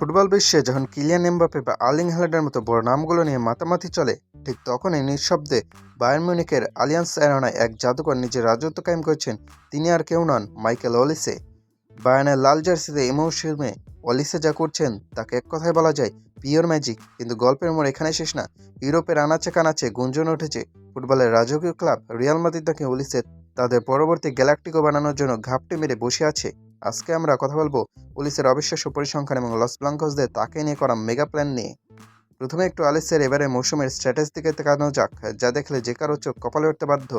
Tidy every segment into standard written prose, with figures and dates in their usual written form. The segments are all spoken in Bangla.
ফুটবল বিশ্বে যখন কিলিয়ান এমবাপ্পে বা আর্লিং হ্যালান্ডের মতো বড় নামগুলো নিয়ে মাতামাতি চলে, ঠিক তখনই নিঃশব্দে বায়ার্ন মিউনিখের আলিয়ান্স অ্যারেনায় এক জাদুকর নিজের রাজত্ব কায়েম করেছেন। তিনি আর কেউ নন, মাইকেল অলিসে। বায়ার্নের লাল জার্সিতে এই মৌসুমে অলিসে যা করছেন তাকে এক কথায় বলা যায় পিওর ম্যাজিক। কিন্তু গল্পের মোড় এখানে শেষ না। ইউরোপের আনাচে কানাচে গুঞ্জন উঠেছে ফুটবলের রাজকীয় ক্লাব রিয়াল মাদ্রিদ তাকে অলিসে তাদের পরবর্তী গ্যালাক্টিকো বানানোর জন্য ঘাপটি মেরে বসে আছে। আজকে আমরা কথা বলবো পুলিশের অবিশ্বাস্য পরিসংখ্যান এবং লস ব্লাঙ্কসদের তাকে নিয়ে করা মেগা প্ল্যান নিয়ে। প্রথমে একটু আলিসের এবারে মৌসুমের স্ট্র্যাটেজি দিকে তাকানো যাক, যা দেখলে যে কারো চোখ কপালে উঠতে বাধ্য।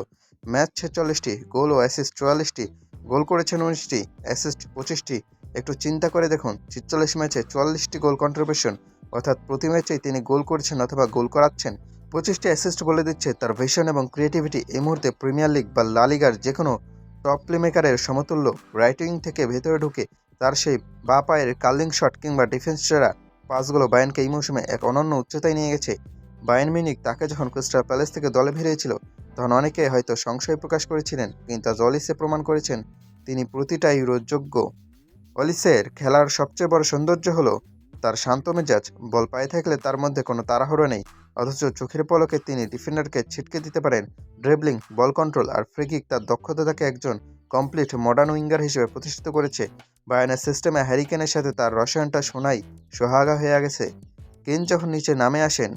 ম্যাচ 46টি, গোল ও অ্যাসিস্ট 44টি, গোল করেছেন 19টি, অ্যাসিস্ট 25টি। একটু চিন্তা করে দেখুন, 46 ম্যাচে 44টি গোল কন্ট্রিবিউশন, অর্থাৎ প্রতি ম্যাচেই তিনি গোল করছেন অথবা গোল করাচ্ছেন। 25টি অ্যাসিস্ট বলে দিচ্ছে তার ভিশন এবং ক্রিয়েটিভিটি এই মুহূর্তে প্রিমিয়ার লিগ বা লা লিগার যে কোনো টপ প্লেমেকারের সমতুল্য। রাইট উইং থেকে ভেতরে ঢুকে তার সেই বা পায়ের কার্লিং শট কিংবা ডিফেন্স সেরা পাসগুলো বায়ার্নকে এই মৌসুমে এক অনন্য উচ্চতায় নিয়ে গেছে। বায়ার্ন মিউনিখ তাকে যখন ক্রিস্টাল প্যালেস থেকে দলে ভিড়িয়েছিল, তখন অনেকে হয়তো সংশয় প্রকাশ করেছিলেন, কিন্তু আজ অলিসে প্রমাণ করেছেন তিনি প্রতিটা ইউরোর যোগ্য। অলিসের খেলার সবচেয়ে বড় সৌন্দর্য হলো তার শান্ত মেজাজ। বল পায়ে থাকলে তার মধ্যে কোনো তাড়াহুড়ো নেই, অথচ চোখের পলকে তিনি ডিফেন্ডারকে ছিটকে দিতে পারেন। ড্রিবলিং, বল কন্ট্রোল আর ফ্রিকিক, তার দক্ষতা তাকে একজন কমপ্লিট মডার্ন উইঙ্গার হিসেবে প্রতিষ্ঠিত করেছে। বায়ার্নের সিস্টেমে হ্যারি কেনের সাথে তার রসায়নটা শোনাই সোহাগা হয়ে গেছে। কেন যখন নিচে নামে আসেন,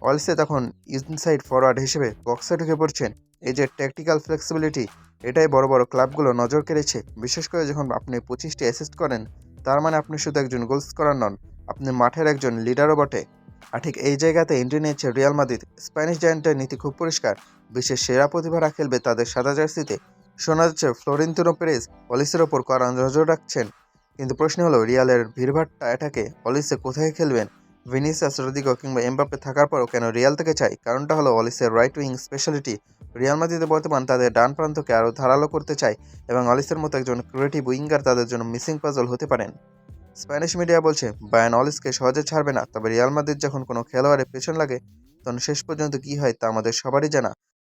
অলিসে তখন ইনসাইড ফরওয়ার্ড হিসেবে বক্সে ঢুকে পড়ছেন। এই যে ট্যাকটিক্যাল ফ্লেক্সিবিলিটি, এটাই বড় বড় ক্লাবগুলো নজর কেড়েছে। বিশেষ করে যখন আপনি 25টি অ্যাসিস্ট করেন, তার মানে আপনি শুধু একজন গোল স্কোরার নন, আপনি মাঠের একজন লিডারও বটে। আর ঠিক এই জায়গাতে এন্ট্রি নিয়েছে রিয়াল মাদ্রিদ। স্প্যানিশ জায়ান্টের নীতি খুব পরিষ্কার, বিশ্বের সেরা প্রতিভারা খেলবে তাদের সাদা জার্সিতে। শোনা যাচ্ছে ফ্লোরেন্তিনো পেরেজ অলিসের ওপর কড়া নজর রাখছেন। কিন্তু প্রশ্ন হলো, রিয়ালের ভিড়ভাট্টা এটাকে অলিসে কোথায় খেলবেন? ভিনিসিয়াস, রদ্রিগো কিংবা এমবাপ্পে থাকার পরও কেন রিয়াল থেকে চাই? কারণটা হলো অলিসের রাইট উইং স্পেশালিটি। রিয়াল মাদ্রিদে বর্তমান তাদের ডান প্রান্তকে আরও ধারালো করতে চায় এবং অলিসের মতো একজন ক্রিয়েটিভ উইঙ্গার তাদের জন্য মিসিং পাজল হতে পারেন। স্প্যানিশ মিডিয়া বলছে বায়ার্ন অলিসকে সহজে ছাড়বে না, তবে রিয়াল মাদ্রিদ যখন কোনো খেলোয়াড়ের পেছন লাগে, তখন শেষ পর্যন্ত কী হয় তা আমাদের সবারই জানা।